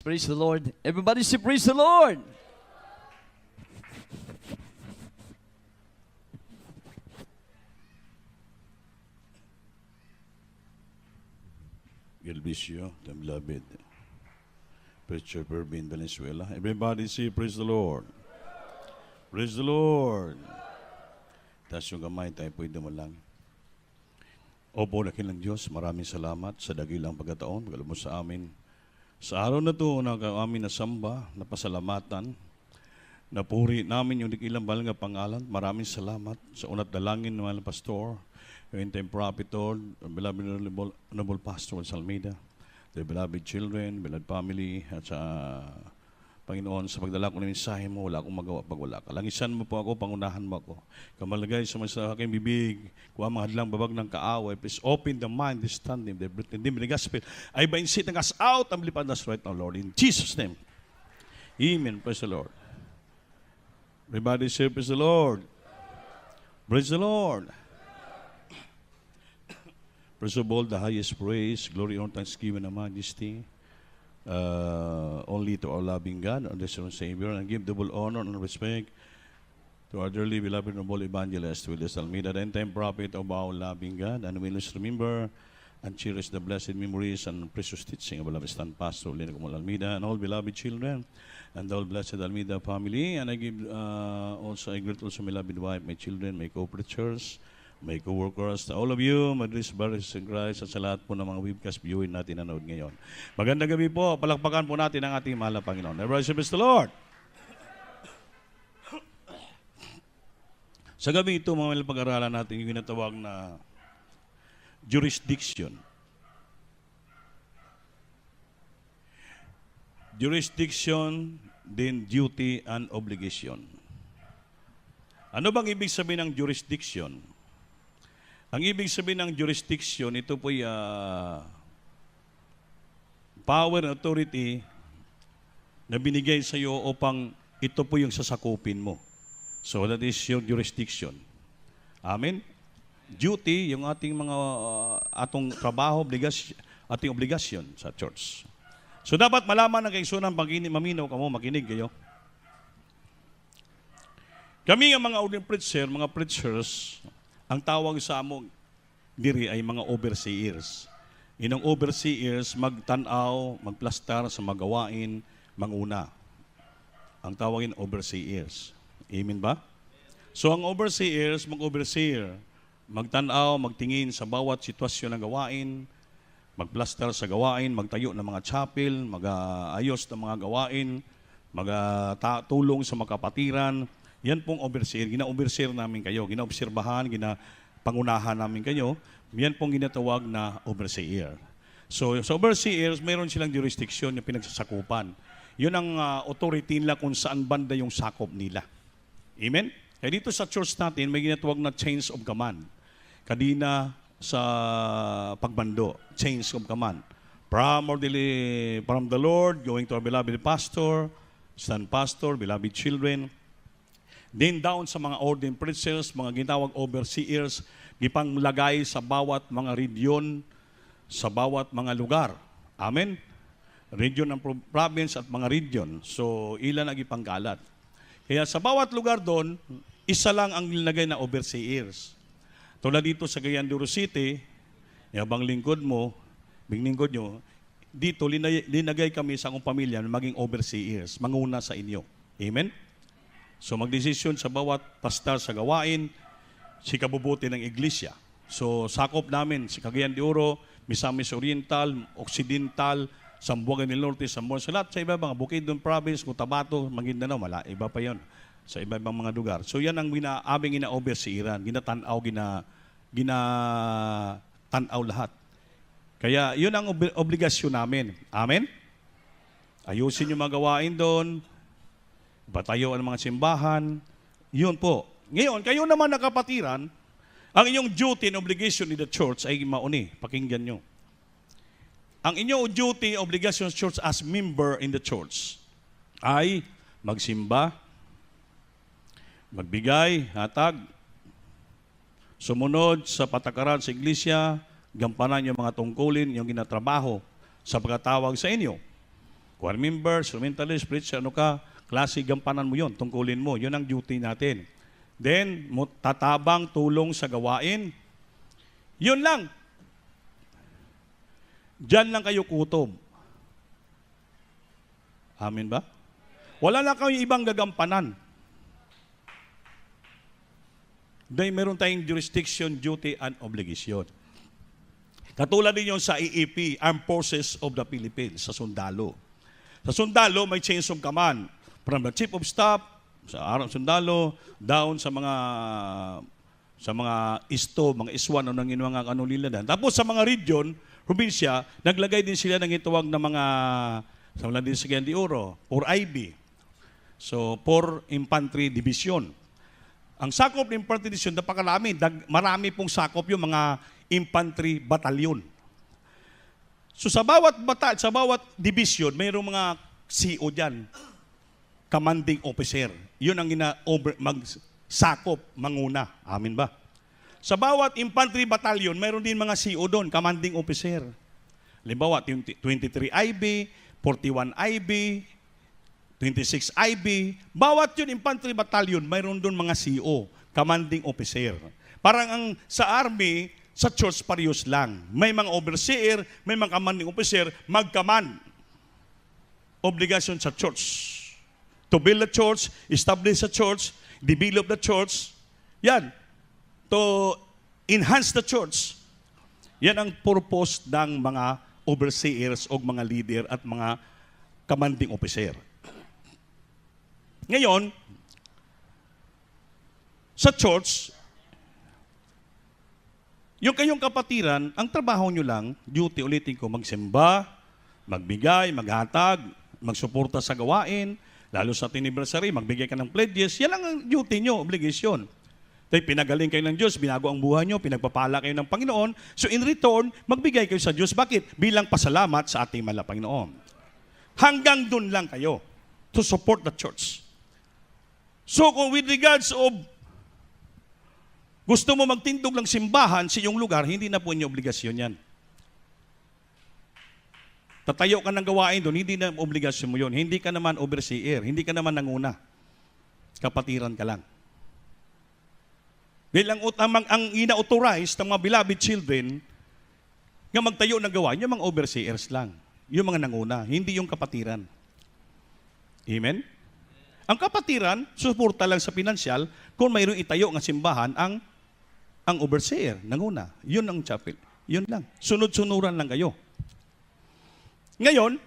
Praise the Lord. Everybody say praise the Lord. God bless you, the beloved Preacher Pervin Valenzuela. Everybody say praise the Lord. Praise the Lord. Taas yung kamay, tayo po'y dumalang. Opo, nakilang Diyos, maraming salamat sa dakilang pagkataon, pagkalubos sa amin. Sa araw na ito, amin nasamba, napasalamatan, napuri namin yung dakilang bahal nga pangalan. Maraming salamat sa unat dalangin ng mga pastor, yung time prophet, Lord, beloved Honorable Pastor Salmida, the beloved children, beloved family, at sa Panginoon, sa pagdala ko ng mensahe mo, wala akong magawa pag wala ka. Langisan mo po ako, pangunahan mo ako. Kamalagay sa aking bibig, kuha mga hadlang babag ng kaaway. Please open the mind, the standing, the breathing, the gospel. I bind Satan us out, ang lipad us right now, Lord. In Jesus' name. Amen. Praise the Lord. Everybody say, praise the Lord. Praise the Lord. First of all, the highest praise, glory, honor, thanksgiving, and majesty, only to our loving God, our dear Savior, and give double honor and respect to our dearly beloved noble evangelist, Willis Almeida, the end-time prophet of our loving God, and we must remember and cherish the blessed memories and precious teaching of our beloved stand pastor, Lino Comal Almeida, and all beloved children, and all blessed Almeida family, and I give I greet also my beloved wife, my children, my co-preachers, may co-workers, to all of you, Madris, Baris, and Christ, at sa lahat po ng mga webcast viewing natin nanood ngayon. Magandang gabi po, palakpakan po natin ang ating mahal na Panginoon. Everybody say, praise the Lord! Sa gabi ito, mga pag-aralan natin yung ginatawag na jurisdiction. Jurisdiction, then duty and obligation. Ano bang ibig sabihin ng jurisdiction? Ang ibig sabihin ng jurisdiction, ito po power and authority na binigay sa iyo upang ito po yung sasakupin mo. So that is your jurisdiction. Amen? Duty, yung ating mga atong trabaho, ating obligasyon sa church. So dapat malaman ng kaigsunan maminaw kamo, makinig kayo. Kami nga mga ordinary preacher, mga preachers, ang tawag sa among diri ay mga overseers. Inong overseers, magtanaw, magplastar sa magawain, manguna. Ang tawagin overseers. Amen ba? So ang overseers, mag-overseer, magtanaw, magtingin sa bawat sitwasyon ng gawain, magplastar sa gawain, magtayo ng mga chapel, mag-ayos ng mga gawain, mag-tulong sa makapatiran. Yan pong overseer. Gina-overseer namin kayo. Gina-obserbahan, gina-pangunahan namin kayo. Yan pong ginatawag na overseer. So, sa overseers, mayroon silang jurisdiction na pinagsasakupan. Yun ang authority nila kung saan banda yung sakop nila. Amen? Kaya dito sa church natin, may ginatawag na chains of command. Kadina sa pagbando, chains of command. From the Lord, going to our beloved pastor, stand pastor, beloved children, then down sa mga ordained preachers, mga ginawag overseers, gipanglagay sa bawat mga region, sa bawat mga lugar. Amen? Region ng province at mga region. So, ilan ang ipangkalat. Kaya sa bawat lugar doon, isa lang ang nilagay na overseers. Tulad dito sa Gayanduro City, yabang lingkod mo, lingkod nyo, dito linagay kami sa akong pamilya na maging overseers, manguna sa inyo. Amen? So magdesisyon sa bawat pastor sa gawain, si kabubuti ng iglesia. So sakop namin si Cagayan de Oro, Misamis Oriental, Occidental, Zamboanga del Norte, Zamboanga, sa lahat sa iba mga Bukidnon Province, Cotabato, Maguindanao, iba pa yon sa iba-ibang mga lugar. So yan ang aming ina-overseeran, ginatanaw, ginatanaw lahat. Kaya yun ang obligasyon namin. Amen? Ayusin yung mga gawain doon, batayo ang mga simbahan, yun po. Ngayon, kayo naman na kapatiran, ang inyong duty and obligation in the church ay mauni. Pakinggan nyo. Ang inyong duty, obligation sa church as member in the church ay magsimba, magbigay, hatag, sumunod sa patakaran sa iglesia, gampanan yung mga tungkulin, yung ginatrabaho sa pagkatawag sa inyo. choir member, instrumentalist, preacher, ano ka, klase gampanan mo yon, tungkulin mo. Yun ang duty natin. Then, tatabang tulong sa gawain. Yun lang. Diyan lang kayo kutob. Amen ba? Wala na kayo ibang gagampanan. Dahil meron tayong jurisdiction, duty, and obligation. Katulad din yun sa AEP, Armed Forces of the Philippines, sa sundalo. Sa sundalo, may chains of command. From the Chief of Staff, sa Arang Sundalo, down sa mga ISTO, mga ISWAN, ano nang mga ano nila dan. Tapos sa mga region, probinsya, naglagay din sila ng itawag na mga, sa mga din sa Cagayan de Oro, or IB. So, 4 Infantry Division. Ang sakop ng Infantry Division, napakarami. Marami pong sakop yung mga Infantry Battalion. So, sa bawat division, mayroong mga CO dyan. Commanding Officer. Yun ang magsakop, manguna. Amin ba? Sa bawat Infantry Battalion, mayroon din mga CO doon, Commanding Officer. Halimbawa, 23 IB, 41 IB, 26 IB, bawat yun infantry battalion, mayroon doon mga CO, commanding officer. Parang ang sa army, sa church parehas lang. May mga overseer, may mga commanding officer, mag-command. Obligasyon sa church. To build the church, establish the church, develop the church. Yan. To enhance the church. Yan ang purpose ng mga overseers o mga leader at mga commanding officer. Ngayon, sa church, yung kayong kapatiran, ang trabaho nyo lang, duty ulitin ko, magsimba, magbigay, maghatag, magsuporta sa gawain, lalo sa anniversary, magbigay ka ng pledges, yan lang ang duty nyo, obligation. Dahil pinagaling kayo ng Diyos, binago ang buhay nyo, pinagpapala kayo ng Panginoon, so in return, magbigay kayo sa Diyos. Bakit? Bilang pasalamat sa ating mahal na Panginoon. Hanggang dun lang kayo to support the church. So kung with regards of gusto mo magtindog ng simbahan sa iyong lugar, hindi na po inyo obligasyon yan. Tatayo ka ng gawain doon, hindi na obligasyon mo yun. Hindi ka naman overseer, hindi ka naman nanguna. Kapatiran ka lang. Dahil ang ina-authorize ng mga beloved children nga magtayo ng gawain, yung mga overseers lang. Yung mga nanguna, hindi yung kapatiran. Amen? Ang kapatiran, suporta lang sa pinansyal kung mayroong itayo ng simbahan ang overseer, nanguna. Yun ang chapel. Yun lang. Sunod-sunuran lang kayo. Ngayon,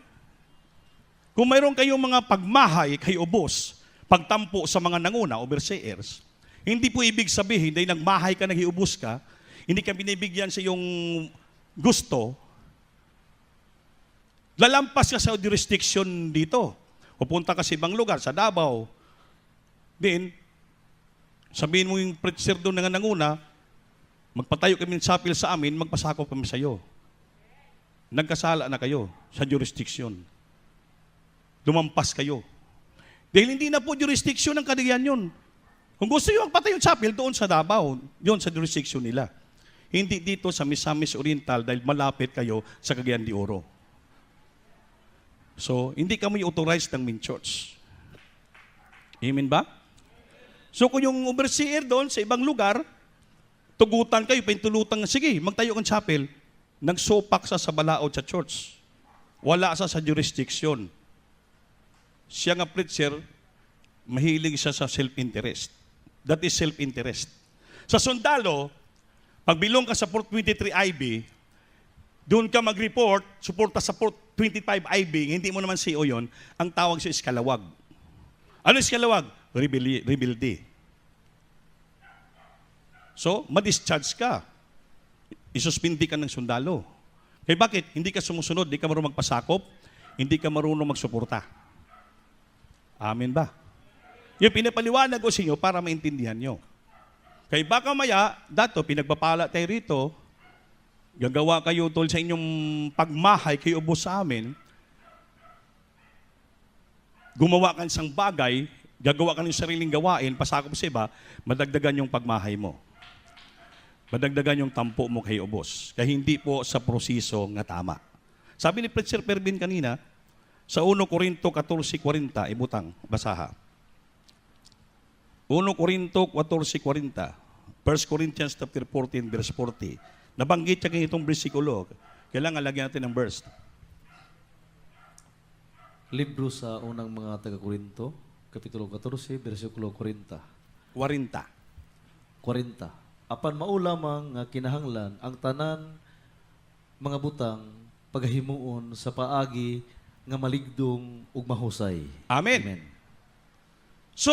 kung mayroong kayong mga pagmahay kay ubos, pagtampo sa mga nanguna, overseers, hindi po ibig sabihin, dahil nagmahay ka, nag-iubos ka, hindi ka binibigyan sa iyong gusto, lalampas ka sa jurisdiction dito. Pupunta ka sa ibang lugar, sa Davao. Then, sabihin mo yung preacher doon na nanguna, magpatayo kami ng chapel sa amin, magpasakop kami sa iyo. Nagkasala na kayo sa jurisdiction. Lumampas kayo. Dahil hindi na po jurisdiction ng kadiyan yun. Kung gusto nyo magpatayo ng chapel, doon sa Davao, yun sa jurisdiction nila. Hindi dito sa Misamis Oriental dahil malapit kayo sa Cagayan de Oro. So, hindi kami authorized ng main church. Amen ba? So, kung yung overseer doon sa ibang lugar, tugutan kayo, pintulutan, sige, magtayo ng chapel, nagsopak sa balaod sa church. Wala sa jurisdiction. Siya nga preacher, mahilig siya sa self-interest. That is self-interest. Sa sundalo, pag bilong ka sa Port 23 IB, doon ka mag-report, suporta sa Port 25 IB, hindi mo naman CO yon, ang tawag sa iskalawag. Ano iskalawag? Rebelde. So, ma-discharge ka. Isuspindi ka ng sundalo. Kaya bakit? Hindi ka sumusunod, hindi ka marunong magpasakop, hindi ka marunong magsuporta. Amen ba? Yung pinapaliwanag ko sa inyo para maintindihan nyo. Kaya baka maya, dato, pinagpapala tayo rito, gagawa kayo tol sa inyong pagmahay kayo ubos sa amin, gumawa ka ng isang bagay, gagawa ka ng sariling gawain, pasakop sa iba, madagdagan yung pagmahay mo. Madagdagan yung tampo mo kay ubos. Kaya hindi po sa proseso nga tama. Sabi ni Preacher Pervin kanina, Sa 1 Corinto 14:40, ibutang, basaha. 1 Corinto 14:40, 1 Corinthians chapter 14, verse 40. Nabanggit niya itong bersikulo. Kailangan lagyan natin ng verse. Libro sa unang mga taga-Korinto, Kapitulo 14, versikulo 40. 40. 40. Apan maulamang nga kinahanglan ang tanan mga butang pagahimuon sa paagi nga maligdong ug mahusay. Amen. Amen. So,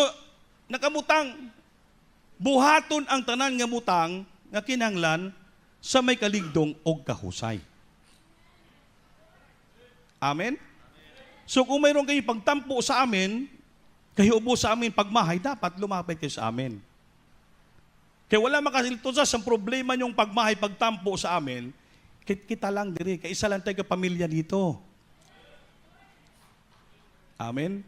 nakamutang, buhaton ang tanan nga butang nga kinahanglan sa may kaligdong og kahusay. Amen? So kung mayroon kayo pagtampo sa amin, kayo ubo sa amin pagmahay, dapat lumapit kayo sa amin. Kaya wala makasiltusa sa problema niyong pagmahay, pagtampo sa amin, kita lang diri, kaya isa lang tayo pamilya dito. Amen?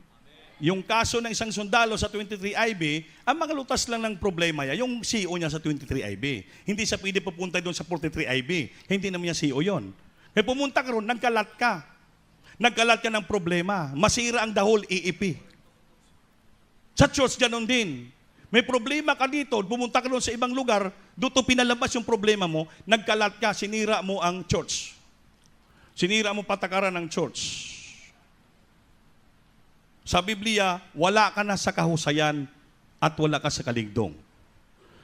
Yung kaso ng isang sundalo sa 23IB, ang makalutas lang ng problema niya, yung CEO niya sa 23IB. Hindi siya pwede pupunta doon sa 43IB. Hindi naman niya CEO yon. Kaya pumunta ka ron, nagkalat ka. Nagkalat ka ng problema. Masira ang dahol, EEP. Sa church, ganoon din. May problema ka dito, pumunta ka doon sa ibang lugar, doon pinalabas yung problema mo, nagkalat ka, sinira mo ang church. Sinira mo patakaran ng church. Sa Biblia, wala ka na sa kahusayan at wala ka sa kaligdong.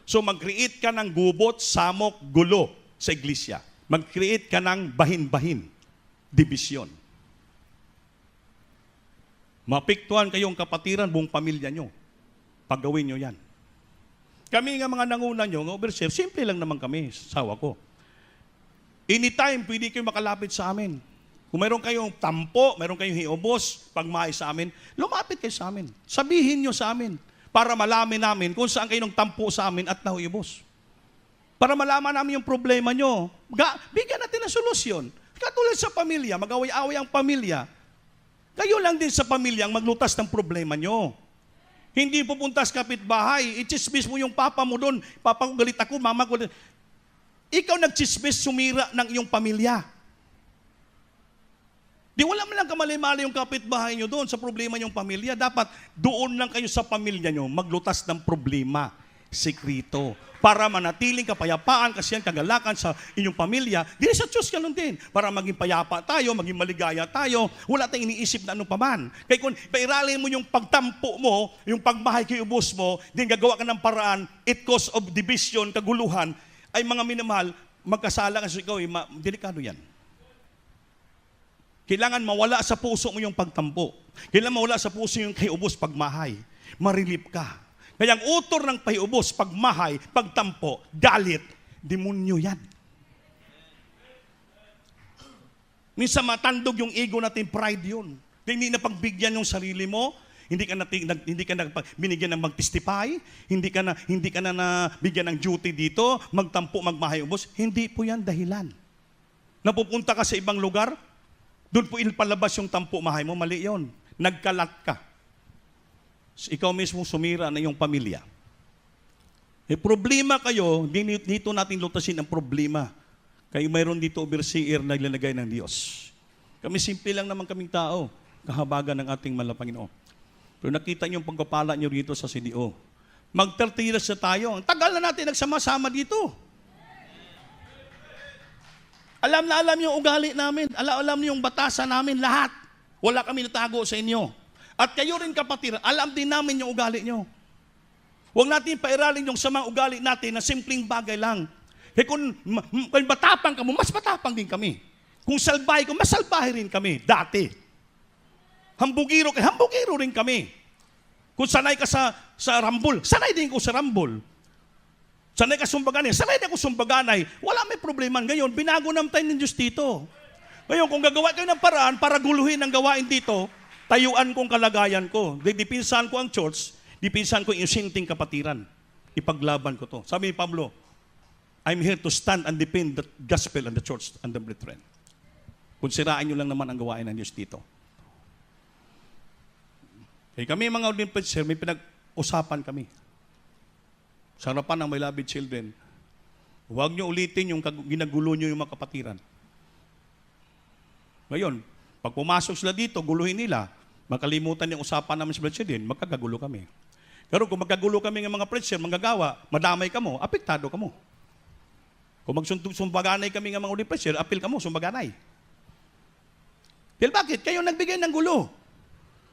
So mag-create ka ng gubot, samok, gulo sa iglesia. Mag-create ka ng bahin-bahin, division. Mapiktuhan kayong kapatiran, buong pamilya nyo. Paggawin nyo yan. Kami nga mga nanguna nyo, nga overseer, simple lang naman kami, sawa ko. Anytime, pwede kayo makalapit sa amin. Kung mayroon kayong tampo, mayroon kayong hiubos, pagmahay sa amin, lumapit kayo sa amin. Sabihin nyo sa amin para malaman namin kung saan kayo ng tampo sa amin at nahuibos. Para malaman namin yung problema nyo. Bigyan natin ng solusyon. Katulad sa pamilya, mag-away-away ang pamilya. Kayo lang din sa pamilya ang maglutas ng problema nyo. Hindi pupunta sa kapitbahay, i-chismis mo yung papa mo doon, papa ko galit ako, mama ko. Ikaw nag-chismis, sumira ng iyong pamilya. Di wala man lang kamali-mali yung kapitbahay nyo doon sa problema nyong pamilya. Dapat doon lang kayo sa pamilya nyo maglutas ng problema, sikrito, para manatiling kapayapaan kasi yan kagalakan sa inyong pamilya. Di sa Diyos ganun din. Para maging payapa tayo, maging maligaya tayo, wala tayong iniisip na ano pa man. Kaya kung pairalin mo yung pagtampo mo, yung pagmahay kay ubos mo, din gagawa ka ng paraan, it cause of division, kaguluhan, ay mga minamahal, magkasala kasi ikaw, delikado yan. Kailangan mawala sa puso mo yung pagtampo. Kailangan mawala sa puso yung kayubos pagmahay. Marilip ka. Kaya ang utor ng payubos, pagmahay, pagtampo, galit, demonyo yan. Minsan matandog yung ego natin, pride yun. Hindi na pagbigyan yung sarili mo, hindi ka na binigyan ng mag-testify, hindi ka na bigyan ng duty dito, magtampo, magmahay, ubos. Hindi po yan dahilan. Napupunta ka sa ibang lugar, doon po ilpalabas yung tampo mahay mo, mali yun. Nagkalat ka. Ikaw mismo sumira na yung pamilya. Problema kayo, dito natin lutasin ang problema. Kayo mayroon dito overseer na ilalagay ng Diyos. Kami simple lang naman kaming tao, kahabagan ng ating Panginoon. Pero nakita niyo yung pagkapala niyo rito sa CDO. Mag-30 years na tayo. Ang tagal na natin nagsama-sama dito. Alam na alam yung ugali namin. Alam niyo yung batasan namin, lahat. Wala kami natago sa inyo. At kayo rin kapatid, alam din namin yung ugali nyo. Huwag natin pairalin yung samang ugali natin na simpleng bagay lang. Kung matapang ka mo, mas matapang din kami. Kung salbahe ko, mas salbahe rin kami, dati. Hambugiro ka, hambugiro rin kami. Kung sanay ka sa rambol, sanay din ko sa rambol. Sanay ka sumbaganay, sanay din ako sumbaganay. Wala may problema. Ngayon, binago naman tayo ng Diyos dito. Ngayon, kung gagawa kayo ng paraan para guluhin ang gawain dito, tayuan kong kalagayan ko. Dipinsan ko ang church, dipinsan ko yung sinting kapatiran. Ipaglaban ko to. Sabi ni Pablo, I'm here to stand and defend the gospel and the church and the brethren. Kung sirain nyo lang naman ang gawain ng Diyos dito. Kaya kami mga Olympic sir, may pinag-usapan kami. Sa harapan ng my beloved children, huwag nyo ulitin yung ginagulo nyo yung mga kapatiran. Ngayon, Pag pumasok sila dito, guluhin nila. Makalimutan yung usapan namin sa preacher din, magkagagulo kami. Pero kung magkagulo kami ng mga preacher, manggagawa, madamay ka mo, apektado ka mo. Kung magsumbaganay kami ng mga uli preacher, apil ka mo, sumbaganay. Dahil bakit? Kayo nagbigay ng gulo.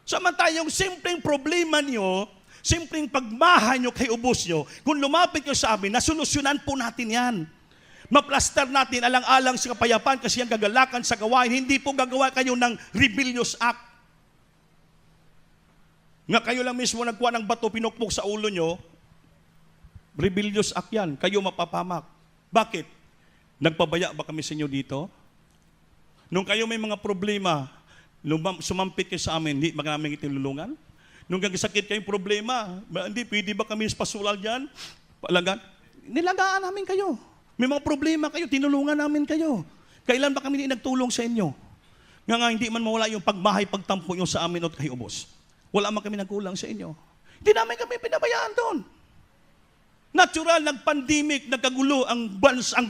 Samantala yung simpleng problema nyo, simpleng pagmaha nyo kay ubos nyo, kung lumapit nyo sa amin, nasolusyonan po natin yan. Maplaster natin alang-alang sa kapayapaan kasi ang gagalakan sa gawain, hindi po gagawa kayo ng rebellious act. Nga kayo lang mismo nagkuha ng bato, pinukpok sa ulo nyo, rebellious act yan, kayo mapapamak. Bakit? Nagpabaya ba kami sa inyo dito? Nung kayo may mga problema, sumampit kayo sa amin, hindi ba namin itinulungan? Nung sakit kayong problema, hindi, pwede ba kami pasulal dyan? Palagan? Nilagaan namin kayo. May mga problema kayo, tinulungan namin kayo. Kailan ba kami hindi nagtulong sa inyo? Nga hindi man mawala yung pagbahay, pagtampo nyo sa amin at kay ubos. Wala man kami nagkulang sa inyo. Hindi namin kami pinabayaan doon. Natural, nag-pandemic, nagkagulo ang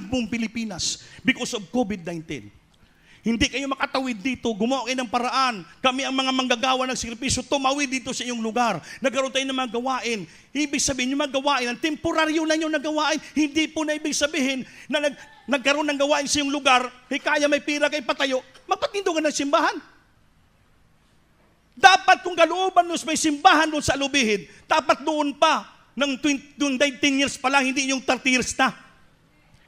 buong Pilipinas because of COVID-19. Hindi kayo makatawid dito, gumawa kayo ng paraan. Kami ang mga manggagawa ng sakripisyo, tumawid dito sa iyong lugar. Nagkaroon tayo ng mga gawain. Ibig sabihin, yung mga gawain, ang temporaryo lang yung nagawain, hindi po na ibig sabihin na nagkaroon ng gawain sa iyong lugar, kaya may pira kayo patayo, magpatindo ka ng simbahan. Dapat kung kalooban nyo may simbahan doon sa Alubihid, dapat doon pa, ng 19 years pa lang, hindi yung 30 years na.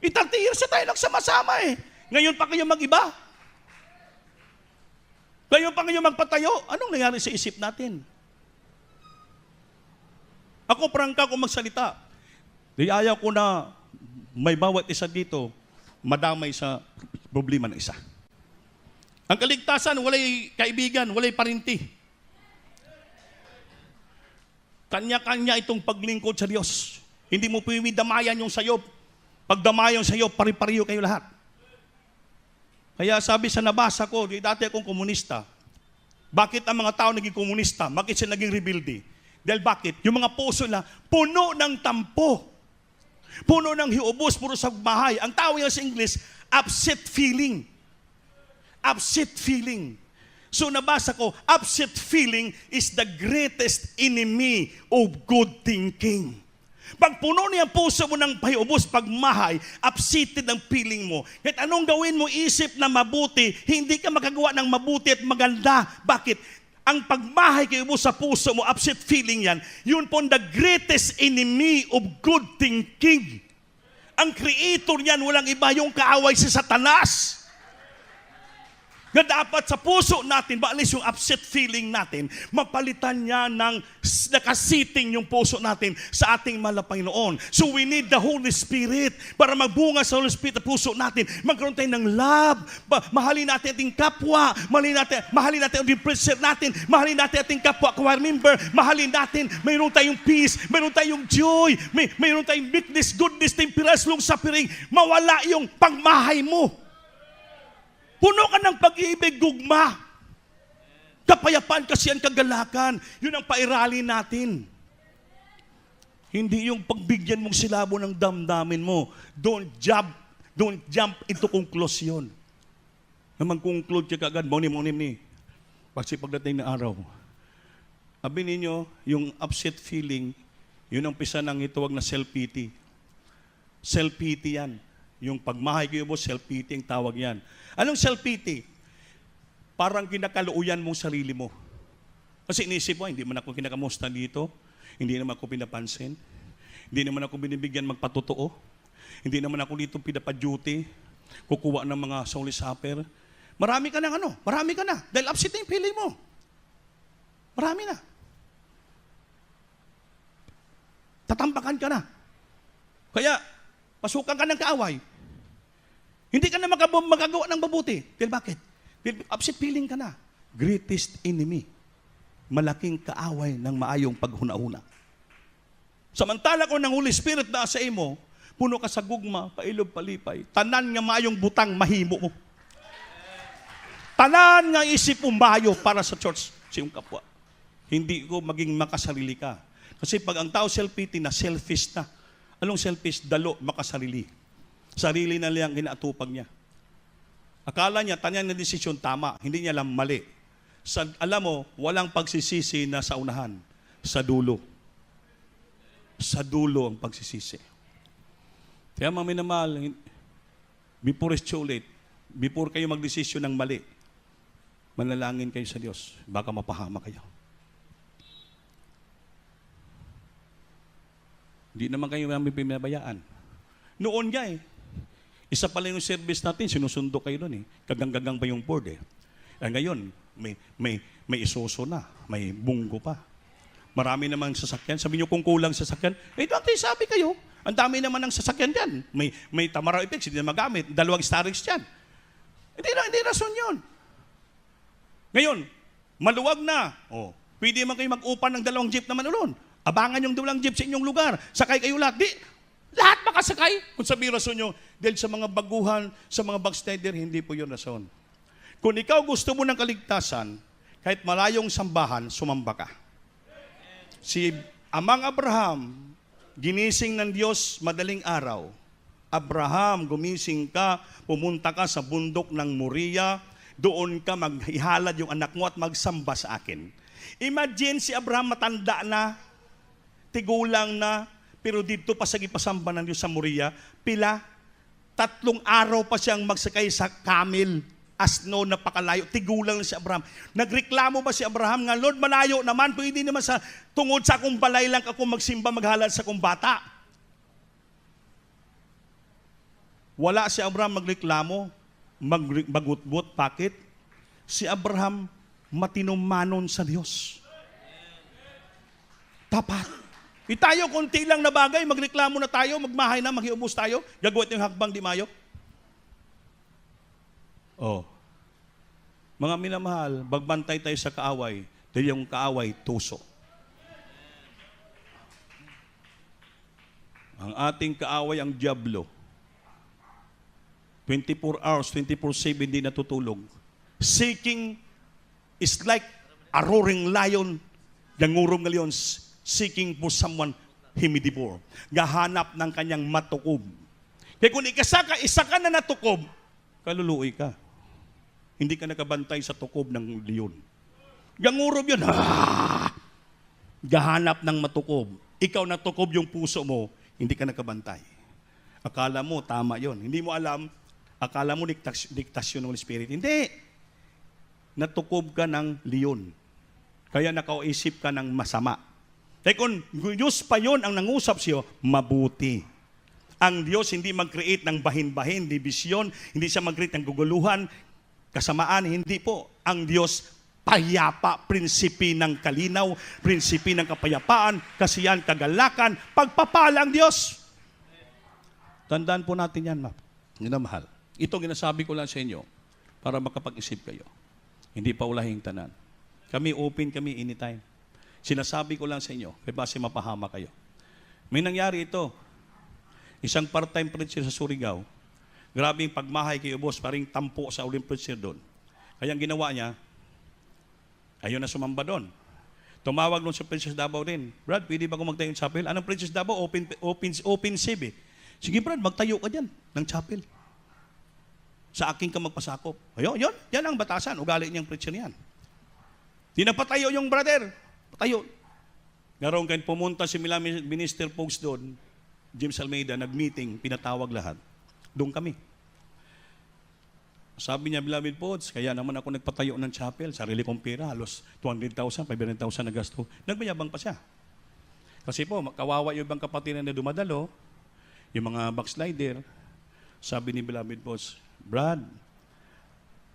30 years na tayo nagsama-sama eh. Ngayon pa kayo mag-iba. Ngayon pa kayo magpatayo. Anong nangyari sa isip natin? Ako prangka kung magsalita. Ayaw ko na may bawat isa dito madamay sa problema ng isa. Ang kaligtasan, walay kaibigan, walay parinti. Kanya-kanya itong paglingkod sa Diyos. Hindi mo pwede damayan yung sayo. Pag damayan sayo, pari-pariyo kayo lahat. Kaya sabi sa nabasa ko, dati akong komunista. Bakit ang mga tao naging komunista? Bakit sila naging rebelde? Dahil bakit? Yung mga puso na puno ng tampo. Puno ng hiubos, puro sa bahay. Ang tawag niya sa English, upset feeling. Upset feeling. So nabasa ko, upset feeling is the greatest enemy of good thinking. Pag puno niya puso mo ng pahiubos, pagmahay, upsetted ang feeling mo. Kahit anong gawin mo, isip na mabuti, hindi ka makagawa ng mabuti at maganda. Bakit? Ang pagmahay kayo mo sa puso mo, upset feeling yan, yun po the greatest enemy of good thinking. Ang creator niyan, walang iba yung kaaway si Satanas. Na dapat sa puso natin, maalis yung upset feeling natin, mapalitan niya ng nakasiting yung puso natin sa ating mahal na Panginoon. So we need the Holy Spirit para magbunga sa Holy Spirit na puso natin. Magkaroon tayo ng love. Mahalin natin ating kapwa. Mahalin natin ang preacher natin. Mahalin natin ating kapwa, choir member. Mahalin natin. Mayroon tayong peace. Mayroon tayong joy. Mayroon tayong meekness, goodness, temperance, long-suffering. Mawala yung pagmahay mo. Puno ka ng pag-ibig, gugma. Kapayapaan kasi ang kagalakan. Yun ang pairali natin. Hindi yung pagbigyan mong silabo ng damdamin mo. Don't jump into conclusion. Na mag-conclude ka agad, monim ni. Kasi pagdating na araw, sabi ninyo, yung upset feeling, yun ang pisa ng itawag na self-pity. Self-pity yan. Yung pagmahay kayo mo, self-pity ang tawag yan. Anong self-pity? Parang kinakaluuyan mong sarili mo. Kasi inisip mo, hindi man ako kinakamusta dito, hindi naman ako pinapansin, hindi naman ako binibigyan magpatotoo, hindi naman ako dito pinapaduty, kukuha ng mga soul supper. Marami ka na marami ka na. Dahil upset na yung feeling mo. Marami na. Tatambakan ka na. Kaya, pasukan ka ng kaaway. Hindi ka na magagawa ng mabuti. Dahil bakit? Dahil upset feeling ka na. Greatest enemy. Malaking kaaway ng maayong paghuna-huna. Samantala ko ng Holy Spirit na sa imo, puno ka sa gugma, pailob palipay, tanan nga maayong butang mahimo mo. Tanan nga isip mong mayo para sa church, sa iyong kapwa. Hindi ko maging makasarili ka. Kasi pag ang tao self-pity na, selfish na. Anong selfish? Dalo, makasarili. Sarili na lang inaatupag niya. Akala niya, tanyang na desisyon tama. Hindi niya alam, mali. Alam mo, walang pagsisisi na sa unahan. Sa dulo. Sa dulo ang pagsisisi. Kaya mga minamahal, before it's too late, before kayo magdesisyon ng mali, manalangin kayo sa Diyos. Baka mapahama kayo. Hindi naman kayo namin pinabayaan. Noon nga isa pala yung service natin, sinusundo kayo doon Gagang-gagang pa yung board ngayon, may isoso na, may bunggo pa. Marami namang sasakyan. Sabi niyo kung kulang sasakyan, dati sabi kayo, ang dami naman ng sasakyan dyan. May Tamaraw Apex, hindi na magamit. 2 Starix dyan. Hindi rason yun. Ngayon, maluwag na. Pwede man kayo mag-upa ng 2 jeep naman ulon. Abangan yung 2 jeep sa inyong lugar. Sakay kayo lahat. Lahat makasakay. Kung sabi rason nyo, dahil sa mga baguhan, sa mga backslider, hindi po yun rason. Kung ikaw gusto mo ng kaligtasan, kahit malayong sambahan, sumamba ka. Si Amang Abraham, ginising ng Diyos madaling araw. Abraham, gumising ka, pumunta ka sa bundok ng Moriah, doon ka maghihalad yung anak mo at magsamba sa akin. Imagine si Abraham matanda na, tigulang na, pero dito pa sa gipasamba ng Diyos sa Moriah, pila, 3 araw pa siyang magsakay sa camel, asno na pakalayo, tigulang na si Abraham. Nagreklamo ba si Abraham nga, Lord, malayo naman, pwede naman sa tungod sa akong balay lang ako magsimba, maghalad sa akong bata. Wala si Abraham magreklamo, magutbot, bakit? Si Abraham matinumanon sa Diyos. Tapat. Tayo, konti lang na bagay, magreklamo na tayo, magmahay na, maghiubos tayo, gagawin yung hakbang di mayo. Mga minamahal, bagbantay tayo sa kaaway, dahil yung kaaway, tuso. Ang ating kaaway, ang dyablo. 24 hours, 24/7, hindi natutulog. Seeking is like a roaring lion, gangurong na leon, seeking for someone himidibor. Gahanap ng kanyang matukob. Kaya kung isa ka na natukob, kaluluoy ka. Hindi ka nakabantay sa tukob ng leon. Gangurob yun. Gahanap ng matukob. Ikaw natukob yung puso mo, hindi ka nakabantay. Akala mo, tama yon. Hindi mo alam, akala mo diktasyon ng Holy Spirit. Hindi. Natukob ka ng leon. Kaya nakaisip ka ng masama. Kaya kung Diyos pa yun ang nangusap siyo, mabuti. Ang Diyos hindi mag-create ng bahin-bahin, division, hindi siya mag-create ng guguluhan, kasamaan, hindi po. Ang Diyos, payapa, prinsipi ng kalinaw, prinsipi ng kapayapaan, kasiyan, kagalakan, pagpapala ang Diyos. Tandaan po natin yan, ma'am. Yun na mahal. Ito ginasabi ko lang sa inyo para makapag-isip kayo. Hindi pa ulahing tanan. Kami open kami anytime. Sinasabi ko lang sa inyo, kaya base mapahama kayo. May nangyari ito. Isang part-time preacher sa Surigao, grabe yung pagmahay kay Ubos, paring tampo sa uling preacher doon. Kaya ang ginawa niya, ayun na sumamba doon. Tumawag doon sa Princess Davao din. Brad, pwede ba kung magtayo ng chapel? Anong Princess Davao? Open save. Sige Brad, magtayo ka dyan ng chapel. Sa akin ka magpasakop. Ayun, yan ang batasan. Ugali niyang preacher niyan. Di na patayo yung brother. Patayo. Ngaroon kayo pumunta si Minister Pogues doon, James Almeida, nag-meeting, pinatawag lahat. Doon kami. Sabi niya, Beloved Pods, kaya naman ako nagpatayo ng chapel, sarili kong pera, halos 200,000, 500,000 na gasto. Nagmayabang pa siya. Kasi po, kawawa yung ibang kapatid na dumadalo, yung mga backslider, sabi ni Beloved Pods, Brad,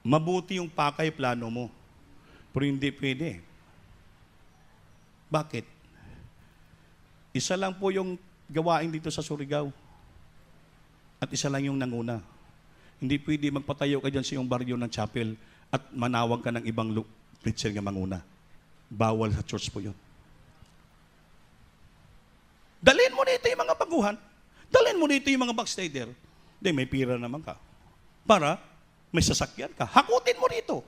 mabuti yung pakay plano mo, pero hindi pwede. Bakit? Isa lang po yung gawain dito sa Surigao. At isa lang yung nanguna. Hindi pwede magpatayo ka dyan sa iyong baryo ng chapel at manawag ka ng ibang preacher nga manguna. Bawal sa church po yun. Dalhin mo dito yung mga baguhan. Dalhin mo dito yung mga backslider. Hindi, may pira naman ka. Para may sasakyan ka. Hakutin mo dito.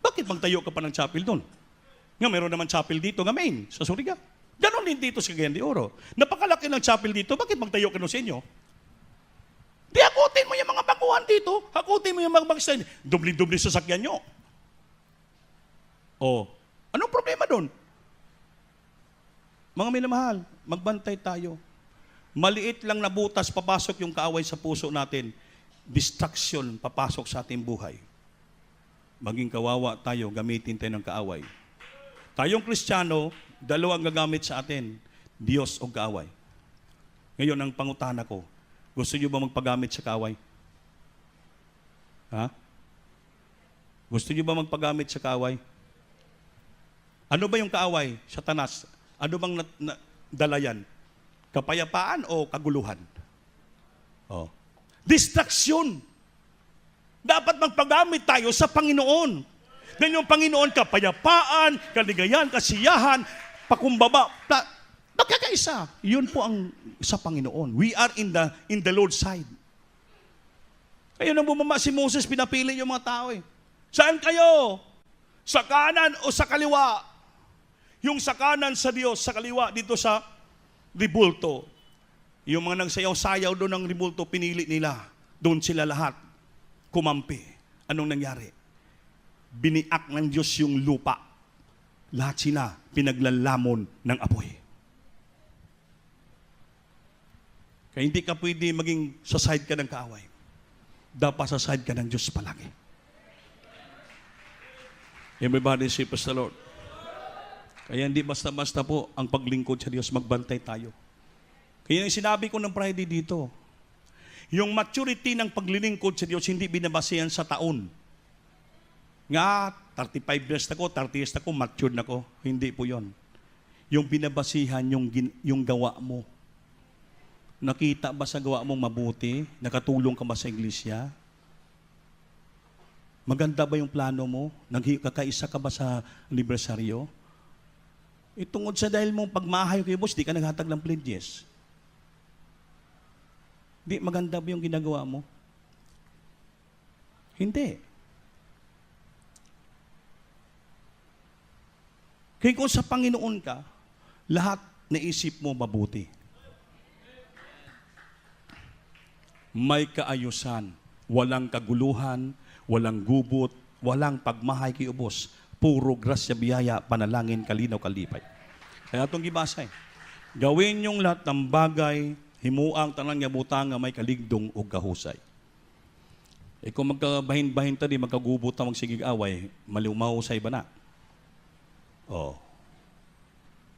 Bakit magtayo ka pa ng chapel doon? Nga meron naman chapel dito nga main sa Surigao. Ganon din dito sa Cagayan de Oro. Napakalaki ng chapel dito, bakit magtayo ka doon sa inyo? Di ako hakutin mo yung mga baguhan dito, hakutin mo yung mga bagsay. Dubli-dubli sasakyan nyo. Oh, anong problema doon? Mga minamahal, magbantay tayo. Maliit lang na butas, papasok yung kaaway sa puso natin. Distraction, papasok sa ating buhay. Maging kawawa tayo, gamitin tayo ng kaaway. Tayong Kristiyano, dalawang gagamit sa atin, Diyos o kaaway. Ngayon, ang pangutana ko, gusto niyo ba magpagamit sa kaaway? Ha? Gusto niyo ba magpagamit sa kaaway? Ano ba yung kaaway? Satanas. Ano bang dala yan? Kapayapaan o kaguluhan? Oh. Distraction. Dapat magpagamit tayo sa Panginoon. Dahil yung Panginoon, kapayapaan, kaligayahan, kasiyahan, pakumbaba, magkakaisa. Yun po ang sa Panginoon. We are in the Lord's side. Kayo nang bumaba si Moses, pinapili yung mga tao eh. Saan kayo? Sa kanan o sa kaliwa? Yung sa kanan sa Diyos, sa kaliwa dito sa ribulto. Yung mga nagsayaw-sayaw doon ng ribulto, pinili nila. Doon sila lahat kumampi. Anong nangyari? Biniak ng Diyos yung lupa. Lahat sila pinaglalamon ng apoy. Kaya hindi ka pwede maging sa side ka ng kaaway. Dapat sa side ka ng Diyos palagi. Everybody say, praise the Lord. Kaya hindi basta-basta po ang paglingkod sa Diyos, magbantay tayo. Kaya yung sinabi ko ng Friday dito, yung maturity ng paglilingkod sa Diyos, hindi binabasihan sa taon. Nga, 35 years na ko, 30 years na ko, matured na ko. Hindi po yon. Yung binabasihan, yung gawa mo. Nakita ba sa gawa mong mabuti? Nakatulong ka ba sa iglesia? Maganda ba yung plano mo? Kakaisa ka ba sa anibersaryo? Itungod sa dahil mong pagmahayo kay boss, di ka naghatag ng pledges. Di maganda ba yung ginagawa mo? Hindi. Kaya kung sa Panginoon ka, lahat naisip mo mabuti. May kaayusan, walang kaguluhan, walang gubot, walang pagmahay kay ubos. Puro grasya, biyaya, panalangin, kalinaw, kalipay. Kaya itong gibasa eh. Gawin yung lahat ng bagay, himuang tanang nga butang nga may kaligdong o kahusay. Eh kung magkabahin-bahin tadi, magkagubot na magsigig away, mahusay ba na? Oh.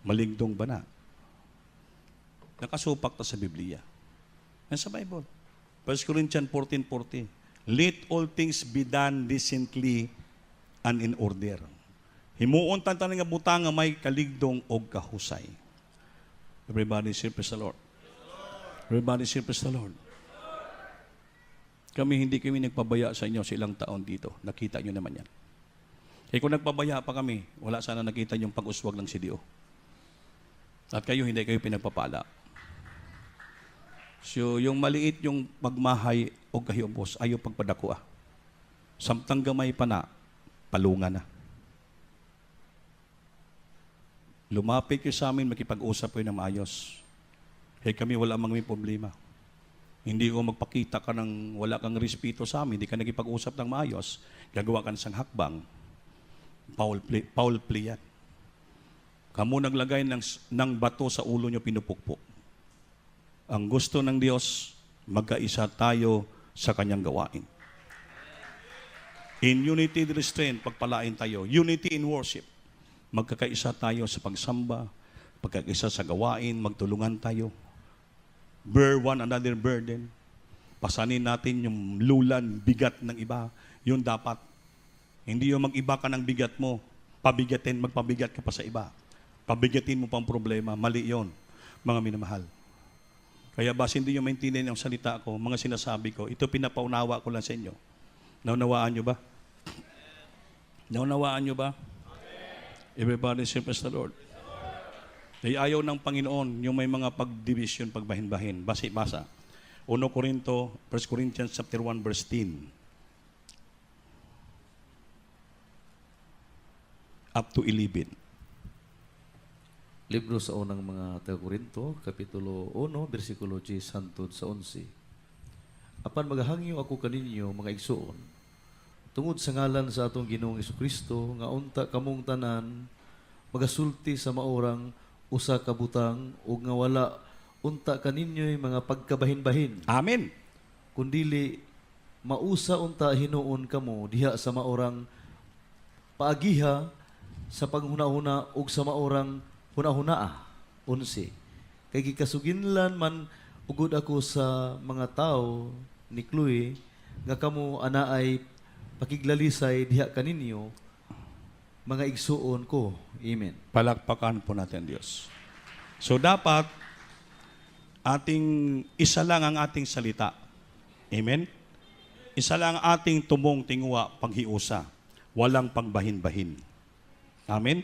Maligdong ba na? Nakasupak ta sa Biblia. Nasa Bible. 1 Corinthians 14:14. Let all things be done decently and in order. Himuon tantan nga butang nga may kaligdong o kahusay. Everybody say praise the Lord. Everybody say praise the Lord. Hindi kami nagpabaya sa inyo sa ilang taon dito. Nakita nyo naman yan. Kaya kung nagpabaya pa kami, wala sana nakita yung pag-uswag ng CDO. At kayo, hindi kayo pinagpapala. So, yung maliit yung pagmahay o kahiyobos, ayaw pagpadako. Samtang gamay pa na, palungan na. Lumapit kayo sa amin, makipag-usap kayo ng maayos. Kaya kami wala mang may problema. Hindi ko magpakita ka ng wala kang respeto sa amin, hindi ka nakipag-usap ng maayos, gagawa ka ng hakbang, foul play yan. Kamu naglagay ng bato sa ulo nyo, pinupukpok. Ang gusto ng Diyos, magkaisa tayo sa kanyang gawain. In unity and restraint, pagpalain tayo. Unity in worship. Magkakaisa tayo sa pagsamba, pagkakaisa sa gawain, magtulungan tayo. Bear one another burden. Pasanin natin yung lulan, bigat ng iba. Yun dapat. Hindi yung mag-iba ka ng bigat mo. Magpabigat ka pa sa iba. Pabigatin mo pang problema. Mali yun, mga minamahal. Kaya base hindi nyo maintindihan yung salita ko, mga sinasabi ko, ito pinapaunawa ko lang sa inyo. Naunawaan nyo ba? Naunawaan nyo ba? Everybody say praise the Lord. Ay ayaw ng Panginoon yung may mga pagdivision, pagbahin-bahin. Basa. 1 Corinthians chapter 1 verse 10. Up to 11. Libro sa unang mga taga-Korinto, Kapitulo 1, versikulo 10 hangtod sa 11. apan magahangyo ako kaninyo mga igsoon tungod sa ngalan sa atong Ginoong Kristo nga unta kamong tanan magasulti sa maorang usa ka butang ug nga wala unta kaninyo'y mga pagkabahin-bahin Amen. kundili mausa unta hinuon kamo diha sa maorang paagiha sa panghunahuna ug sa maorang hunahunaa. 11. Kay gikasuginlan man ugod ako sa mga tao ni Chloe nga kamo anaay pakiglalisay diha kaninyo mga igsuon ko. Amen. Palakpakan po natin Diyos. So dapat isa lang ang ating salita. Amen? Isa lang ang ating tumong tingwa paghiusa. Walang pagbahin-bahin. Amen?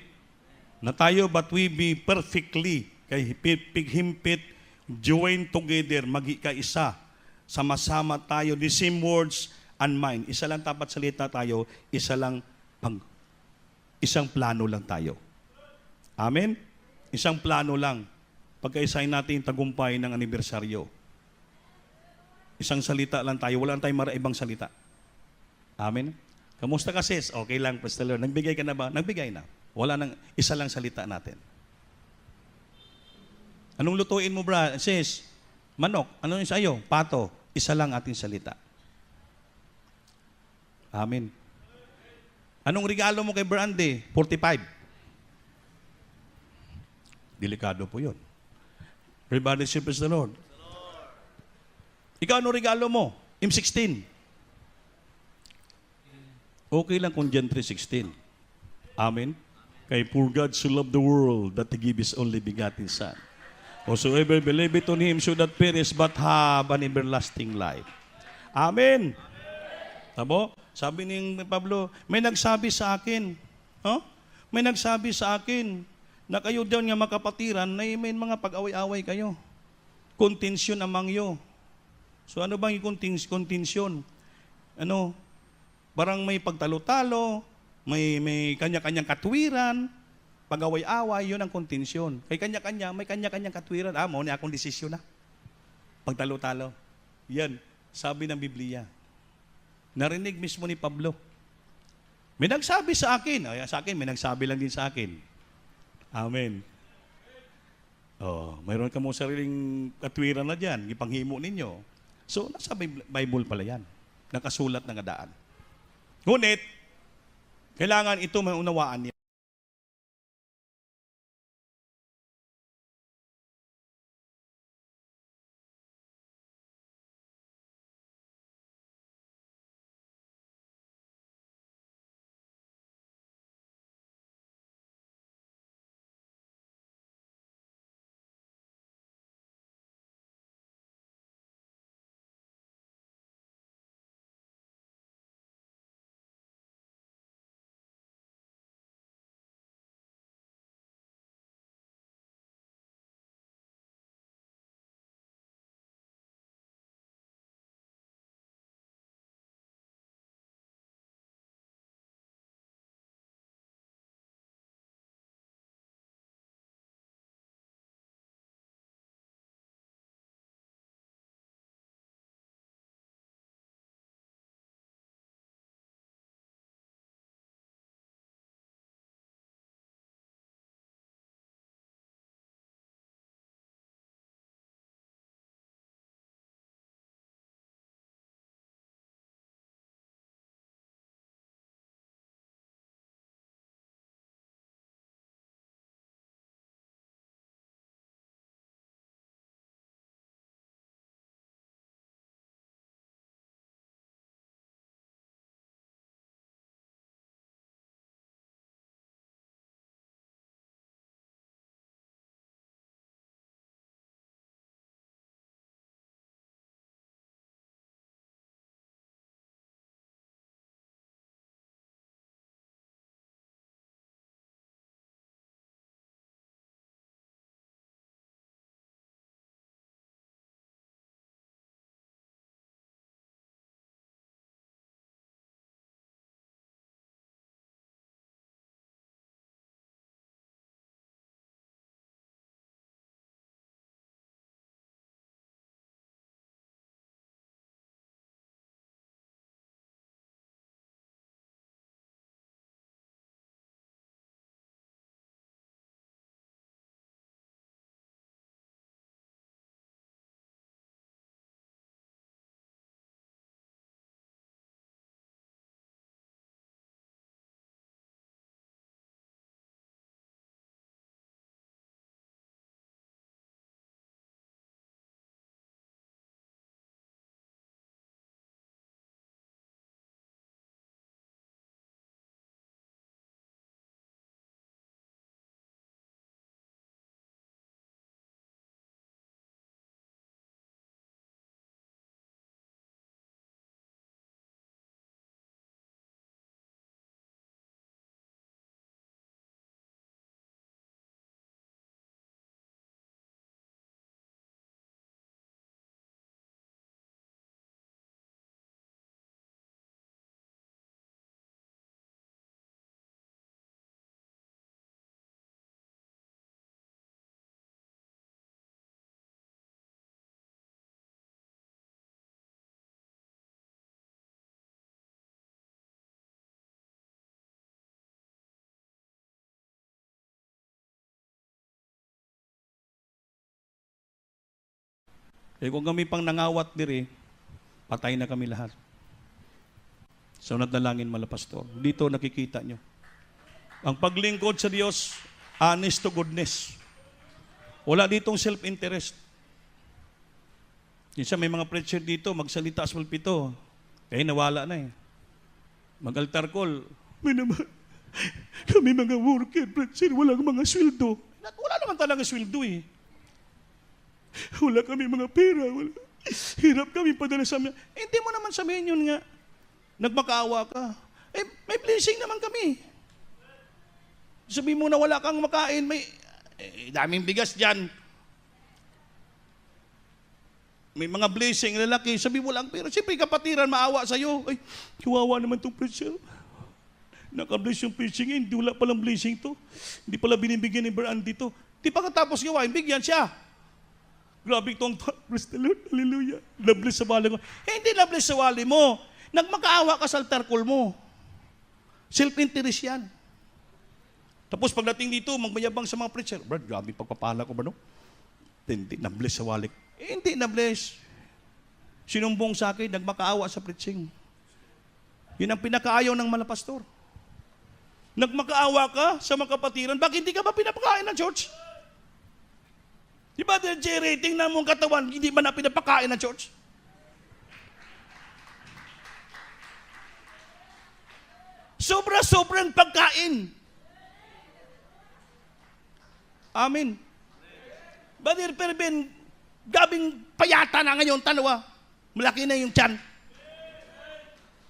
Na tayo but we be perfectly kay pighimpit, join together, magkaisa. Sama-sama tayo, the same words and mind. Isa lang tapat salita tayo, isang plano lang tayo. Amen? Isang plano lang. Pagkaisahin natin tagumpay ng anibersaryo. Isang salita lang tayo. Wala tayong ibang salita. Amen? Kamusta ka, sis? Okay lang, Pastor Lord. Nagbigay ka na ba? Nagbigay na. Wala nang isa lang salita natin. Anong lutuin mo, bra? Sis, manok. Ano yung sa'yo? Pato. Isa lang ating salita. Amen. Anong regalo mo kay Brandy? 45. Delikado po yun. Everybody say, praise the Lord. Ikaw, anong regalo mo? M16. Okay lang kung John 3:16. Amen. Kay for God so loved the world that He gave His only begotten Son. Whosoever believeth on Him should not perish but have an everlasting life. Amen. Tabo? Sabi ni Pablo, may nagsabi sa akin, may nagsabi sa akin na kayo daw nga makapatiran na may mga pag-away-away kayo. Contention among you. So ano bang yung contention? Ano? Parang may pagtalo-talo, may kanya-kanyang katwiran, pag-away-away, yun ang contention. Kay kanya-kanya, may kanya-kanyang katwiran. Mo ni akong desisyon na. Pagtalo-talo. Yan, sabi ng Biblia. Narinig mismo ni Pablo. May nagsabi sa akin. Sa akin, may nagsabi lang din sa akin. Amen. Mayroon ka mong sariling katwiran na dyan. Ipanghimo ninyo. So, nasa Bible pala yan. Nakasulat ng adaan. Ngunit, kailangan ito maunawaan niya. Kung kami pang nangawat diri, patay na kami lahat. So nadalangin mala pastor. Dito nakikita nyo. Ang paglingkod sa Diyos, honest to goodness. Wala ditong self-interest. Minsan may mga preacher dito, magsalita sa pulpito. Nawala na eh. Mag-altar call. May naman, kami mga worker, preacher, walang mga sweldo. Wala naman talaga sweldo eh. Wala kami mga pera. Wala. Hirap kami padala sa amin. Hindi mo naman sabihin yun nga. Nagmakaawa ka. May blessing naman kami. Sabihin mo na wala kang makain, may daming bigas dyan. May mga blessing, lalaki, sabi mo lang, pero siyempre kapatiran, maawa sa'yo. Ay, kawawa naman itong preacher. Naka-bless yung preaching, hindi wala palang blessing to. Hindi pala binibigyan ni Brand dito. Di pa katapos gawain, bigyan siya. Grabe itong, praise the Lord, hallelujah. Na-bless sa wali ko. Hindi na-bless sa wali mo. Nagmakaawa ka sa altar call mo. Self-interest yan. Tapos pagdating dito, magmayabang sa mga preacher, Brad, grabe pagpapala ko ba no? Hindi, na-bless sa wali. Hindi na-bless. Sinumbong sa akin, nagmakaawa sa preaching. Yun ang pinakaayaw ng malapastor. Nagmakaawa ka sa mga kapatiran, bakit hindi ka ba pinapakain ng church? Di ba, rating na mong katawan, hindi ba na pinapakain ng church? Sobra-sobrang pagkain. Amen. Brother Perben, gabing payata na ngayon, tanawa. Malaki na yung tiyan.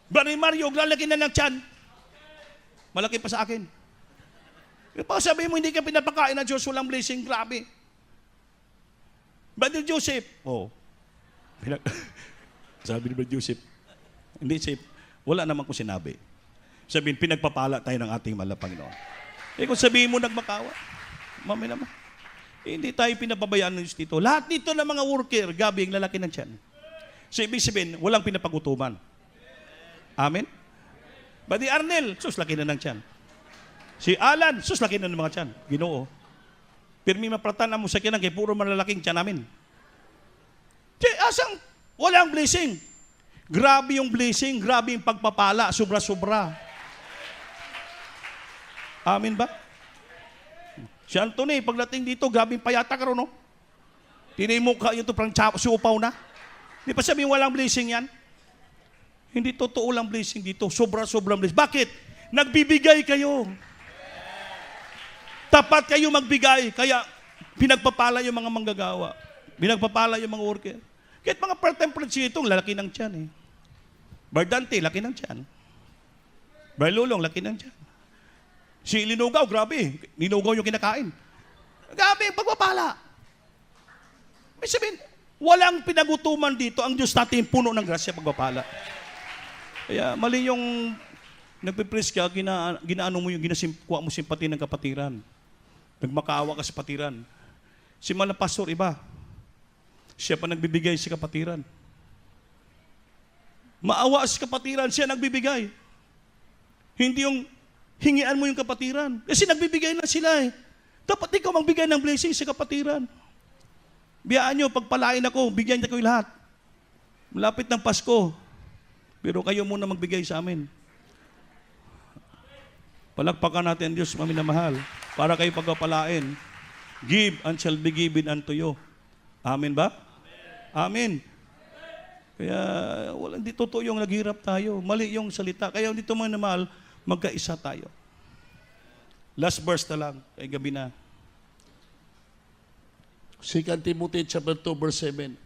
Brother Mario, lalaki na ng tiyan. Malaki pa sa akin. Pag sabihin mo, hindi ka pinapakain ng Diyos, walang blessing, grabe. Brother Joseph, sabi ni Brother Joseph, hindi, Joseph, wala naman ko sinabi. Sabihin, pinagpapala tayo ng ating mahal na Panginoon. Kung sabihin mo, nagmakawa, mami naman. Hindi tayo pinapabayaan ng Diyos dito. Lahat dito ng mga worker, gabi, ang lalaki ng tiyan. So, ibig sabihin, walang pinapagutuman. Amen? Badi Arnel, sus, laki na ng tiyan. Si Alan, sus, laki na ng mga tiyan. Ginoo. Pirmi mapratan mo sa kinang, kaya puro malalaking tiyan namin. Asang walang blessing. Grabe yung blessing, grabe yung pagpapala, sobra-sobra. Amen ba? Si Anthony, pagdating dito, grabing payata ka ron, no? Tinay mo ka, yun to, parang siupaw na. Di pa sabihin walang blessing yan? Hindi totoo lang blessing dito. Sobra-sobrang blessing. Bakit? Nagbibigay kayo. Tapat kayo magbigay. Kaya pinagpapala yung mga manggagawa. Pinagpapala yung mga worker. Kahit mga part-time preacher itong lalaki ng tiyan eh. Bardante, laki ng tiyan. Barlulong, laki ng tiyan. Si Linugaw, grabe. Linugaw yung kinakain. Grabe, pagpapala. May sabihin, walang pinagutuman dito. Ang Diyos natin puno ng grasya, pagpapala. Kaya mali yung nagpipreach ka, ginaano mo yung kuha mo simpati ng kapatiran. Nagmakaawa ka sa kapatiran. Si Mala Pastor, iba. Siya pa nagbibigay sa kapatiran. Maawa sa kapatiran, siya nagbibigay. Hindi yung hingian mo yung kapatiran. Kasi nagbibigay na sila eh. Dapat ikaw magbigay ng blessing sa kapatiran. Biyaan nyo, pagpalain ako, bigyan niya ko yung lahat. Malapit ng Pasko. Pero kayo muna magbigay sa amin. Palakpakan natin Diyos, mami na mahal, para kayo pagpapalain. Give and shall be given unto you. Amen ba? Amen. Kaya hindi totoo yung naghirap tayo. Mali yung salita. Kaya dito mga mahal, magkaisa tayo. Last verse na lang, kay gabi na. 2 Timothy chapter 2 verse 7.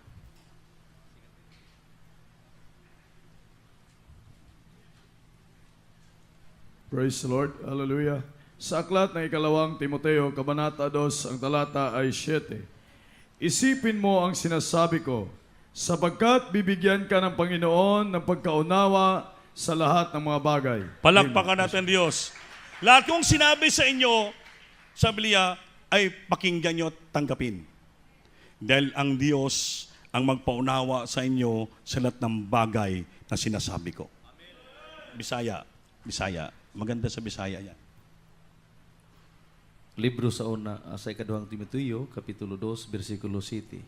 Praise the Lord. Hallelujah. Sa aklat ng ikalawang Timoteo, Kabanata 2, ang talata ay 7. Isipin mo ang sinasabi ko, sapagkat bibigyan ka ng Panginoon ng pagkaunawa sa lahat ng mga bagay. Palakpakan natin Diyos. Lahat kong sinabi sa inyo, sa Biblia, ay pakinggan nyo at tanggapin. Dahil ang Diyos ang magpaunawa sa inyo sa lahat ng bagay na sinasabi ko. Bisaya. Maganda sa Bisaya yan. Libro sa una, sa ikaduhang Timoteo, Kapitulo 2, versikulo 7.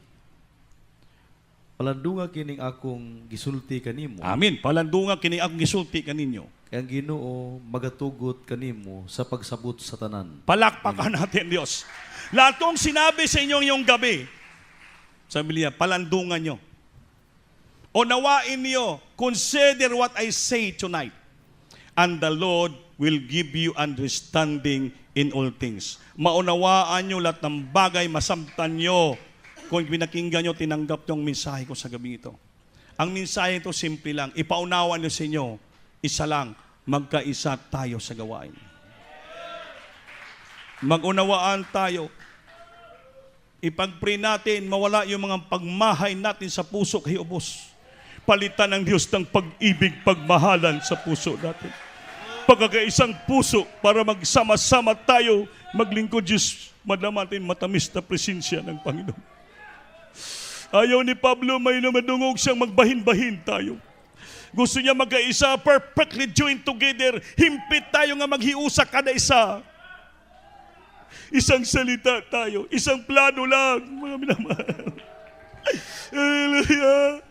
Palandunga kining akong gisulti kanimo. Amin. Palandunga kini akong gisulti kaninyo. Kaya ang Ginoo magatugot kanimo sa pagsabot sa tanan. Palakpakan natin, Diyos. Lahat ng sinabi sa inyo ngayong gabi, sabi niya, palandungan nyo. Unawain niyo, consider what I say tonight. And the Lord will give you understanding in all things. Maunawaan nyo lahat ng bagay, masamtan nyo. Kung pinakinggan nyo, tinanggap yung mensahe ko sa gabi ito. Ang mensahe ito, simple lang. Ipaunawa nyo sa inyo, isa lang, magkaisa tayo sa gawain. Mag-unawaan tayo. Ipag-pray natin, mawala yung mga pagmahay natin sa puso kay ubos. Palitan ng Diyos ng pag-ibig, pagmahalan sa puso natin. Pagkakaisang puso para magsama-sama tayo, maglingkod Diyos, madama natin matamis na presensya ng Panginoon. Ayaw ni Pablo, may namadungog siyang magbahin-bahin tayo. Gusto niya magkaisa, perfectly joined together. Himpit tayo nga maghiusa kada isa. Isang salita tayo, isang plano lang, mga minamahal. Hallelujah.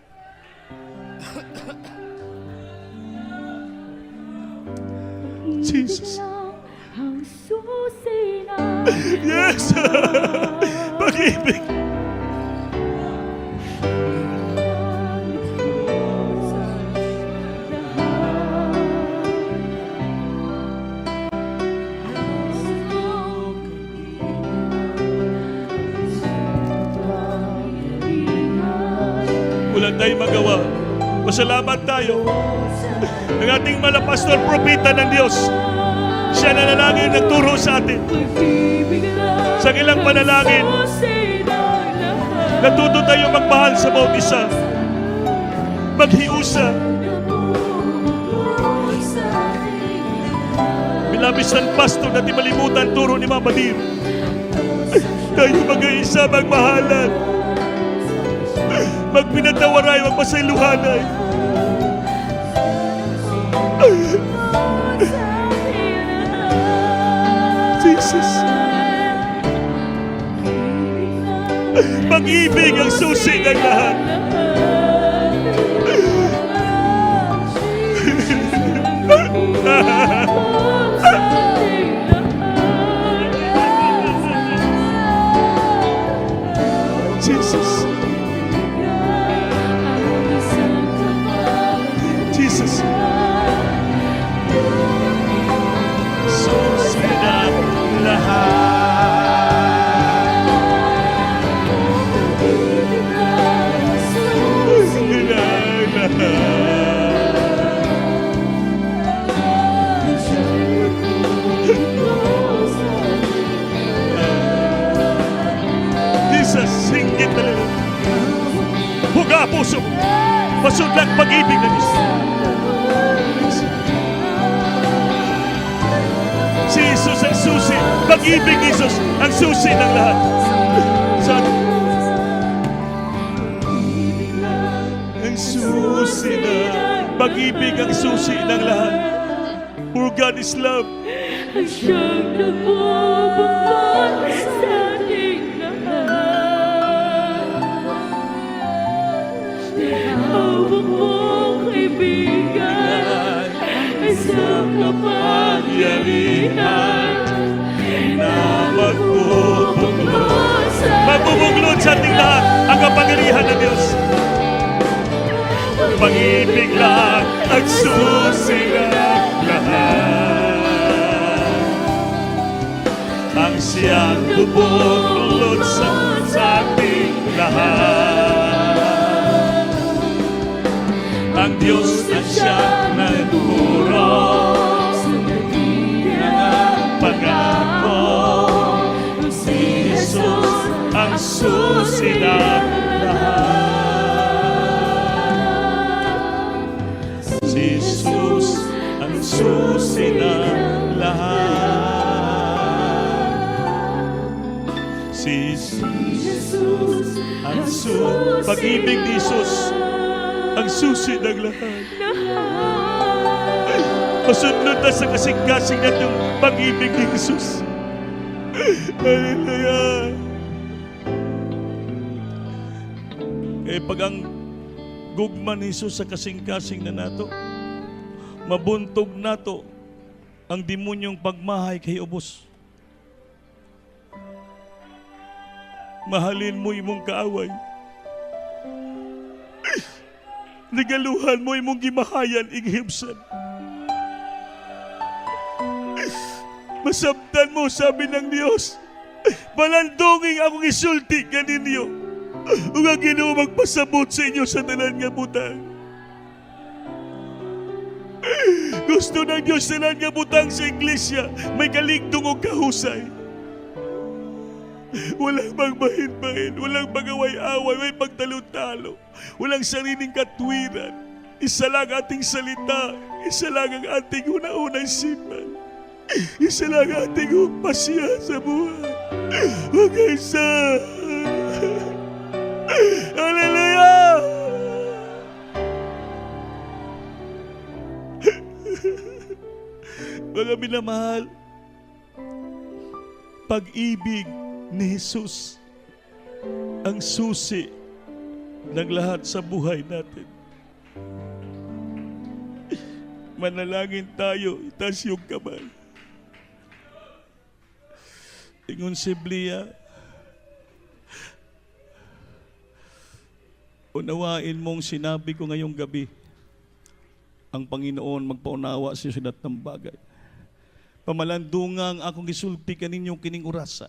Jesus. Ang susi na Yes! Pag-ibig. Wala tayong magawa. Pasalamat tayo. Ang ating malapastor, propeta ng Diyos. Siya na nanalangin nagturo sa atin. Sa ilang panalangin, natuto tayo magmahal sa bawat isa. Maghiusa. Bilabis ng pastor na di malimutan turo ni Mama Dir. Tayo mag-iisa, magmahalan. Magpinatawaray, magpasayluhanay. Jesus. Pag-ibig ang susi ng lahat. Jesus. Jesus. Susi ng lahat. Susi ng lahat. Jesus, singgit talaga. Huga puso. Pasudlang pag-ibig ng Diyos. Si Jesus ang susi. Pag-ibig ni Jesus ang susi ng lahat. Ang susi na. Pag-ibig ang susi ng lahat. For God is love. ang siyang nagmumukbang sa ating lahat. Hawak mo, kaibigan, isang kapangyarihan na magbubuklod sa ating lahat ang kapangyarihan ng Diyos. Pag-ibig lang ang susi ng lahat. Ang siyang bubuklod sa ating lahat. Ang Diyos na siyang nagturo ng pag-ako. Si Jesus ang susi ng lahat. Si Jesus ang susi ng lahat. Si Jesus ang susi. Pag-ibig ni Jesus ang susi ng lahat. Masunod na sa kasing-kasing natin pag-ibig ni Jesus. Hallelujah. Pag ang Gugman Hesus sa kasing-kasing na nato. Mabuntog nato ang demonyong pagmahay kay ubos. Mahalin mo imong kaaway. Regaluhan mo imong gimahayan ighibsan. Masabtan mo, sabi ng Diyos. Balandonging akong isulti kaninyo. Ug ang Ginoo magpasabot sa inyo sa tanan nga butang. Gusto ng Diyos tanan nga butang sa iglesia may kaligtong o kahusay. Walang magbahin-bahin, walang pagaway-away, may pagtalo-talo, walang sariling katwiran. Isa lang ating salita, isa lang ang ating una-unang siman. Isa lang ating pasya sa buhay. Huwag isa. Hallelujah! Mga minamahal, pag-ibig ni Jesus ang susi ng lahat sa buhay natin. Manalangin tayo, itaas yung kamay. Ingon si Blia, unawain mong sinabi ko ngayong gabi, ang Panginoon magpaunawa sa lahat ng bagay. Pamalandungang akong gisulti kaninyo kining orasa.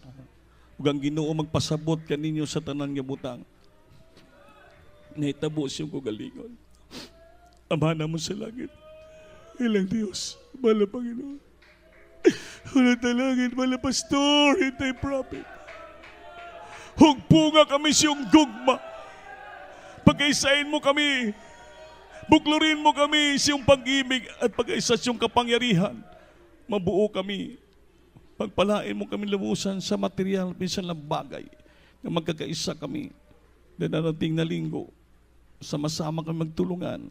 Ug ang Ginoo magpasabot kaninyo sa tanan nga butang. Nahitabo siyang kugalingon. Ama na mo sa langit. Ilang Diyos, bala Panginoon. Wala talangin, bala pastor, hintay prophet. Hugpo nga kami siyong gugma. Pagkaisain mo kami. Buklurin mo kami siyong pag-ibig at pag-isa siyong kapangyarihan. Mabuo kami. Pagpalain mo kami lubusan sa material, pinsan lang bagay na magkakaisa kami na darating na linggo. Sama-sama kami magtulungan.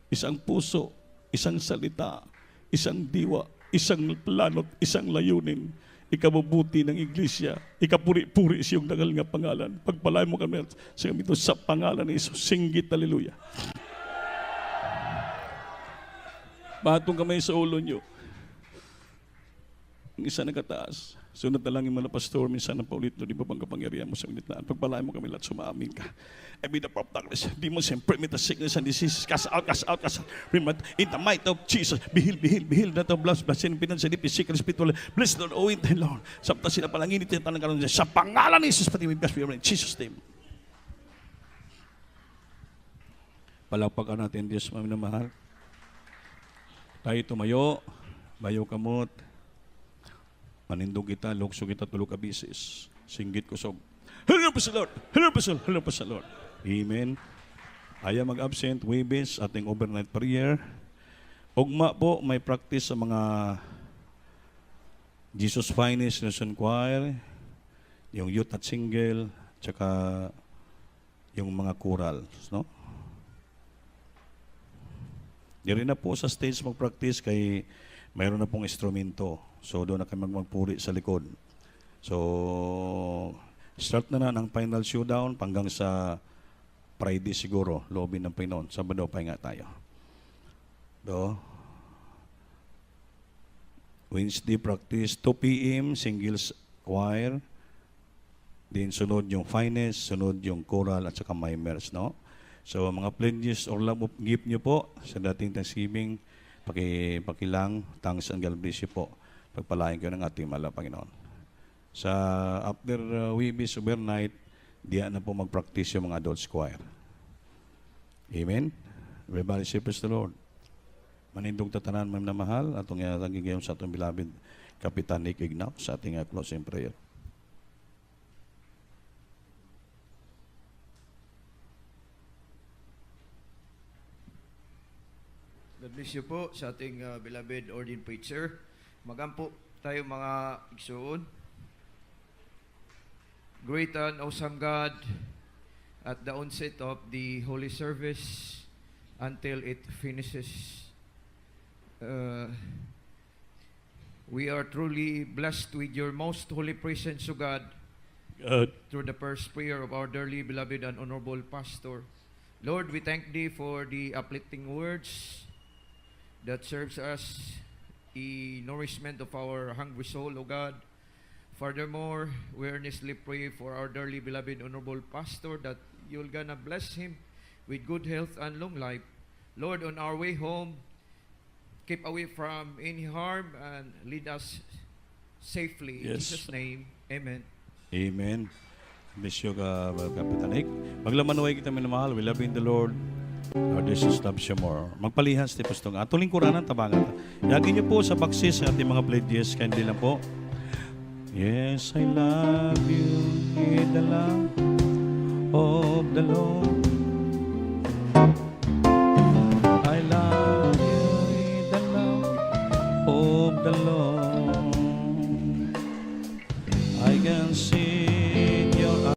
Isang puso, isang salita, isang diwa, isang planot, isang layunin. Ikabubuti ng iglesia. Ikapuri-puri siyong dangal nga pangalan. Pagpalain mo kami sa pangalan ni Jesus. Singgit, hallelujah. Batong kamay sa ulo nyo. Ang isa nagkataas. Sunod na lang yung mga pastor, minsan ang paulit no, di ba bang kapangyarihan mo sa minitlaan? Pagpalain mo kami lahat, sumaamin ka. Every the prop darkness, demons and primitive sickness and diseases, cast out, cast out, cast out. In the might of Jesus, behil, behil, behil, that of blood, blessing, pinansa, deep, physical, spiritual, bless Lord, oh, in the Lord. Samta sila palangin, ito yung tanong karoon sa pangalan ni Jesus, pati may best in Jesus' name. Palakpakan natin, Diyos, mami na mahal. Tayo tumayo, bayo kamot, manindog kita, lukso kita, tulog ka bisis. Singgit ko sog. Hello pa sa Lord! Hello pa sa Lord! Hello pa sa Lord! Amen. Ayaw mag-absent, Webes, ating overnight prayer. Ugma po, may practice sa mga Jesus Finest Nation Choir, yung youth at single, tsaka yung mga choral, no? Di rin na po sa stage mag-practice kay mayroon na pong instrumento. So doon na kayo magpuri sa likod. So start na ng final showdown hanggang sa Friday siguro, lobby ng Panginoon. Sabado pahinga tayo. Wednesday practice, 2 p.m. singles choir. Then sunod yung finest, sunod yung choral at saka mimers, no? So mga pledges or love of gift nyo po sa dating Thanksgiving, pakilang, thanks and God bless you po. Pagpalain kayo ng ating mahal na Panginoon. Sa after Webes overnight, diyan na po mag-practice yung mga adults choir. Amen? Everybody say praise the Lord. Manindog tatanan, ma'am na mahal, atong nagigayong sa atong beloved Kapitan Nick Ignaw sa ating closing prayer. God bless you po sa ating beloved ordained preacher. Magampo tayo mga igsoon. Great and awesome God, at the onset of the holy service until it finishes, we are truly blessed with your most holy presence, O God, through the first prayer of our dearly beloved and honorable pastor. Lord, we thank Thee for the uplifting words that serves us a nourishment of our hungry soul, O God. Furthermore, we earnestly pray for our dearly beloved Honorable Pastor that You'll gonna bless him with good health and long life. Lord, on our way home, keep away from any harm and lead us safely. In Yes. Jesus' name, Amen. Amen. Bless you, Kapitanik. Maglamanaway kita minamahal. We love you in the Lord. Lord Jesus loves you more. Magpalihas ti pustong atong lingkuranan tabangan. Yagin niyo po sa baksis sa ating mga pledges. Kandi lang po. Yes, I love you in the love of the Lord.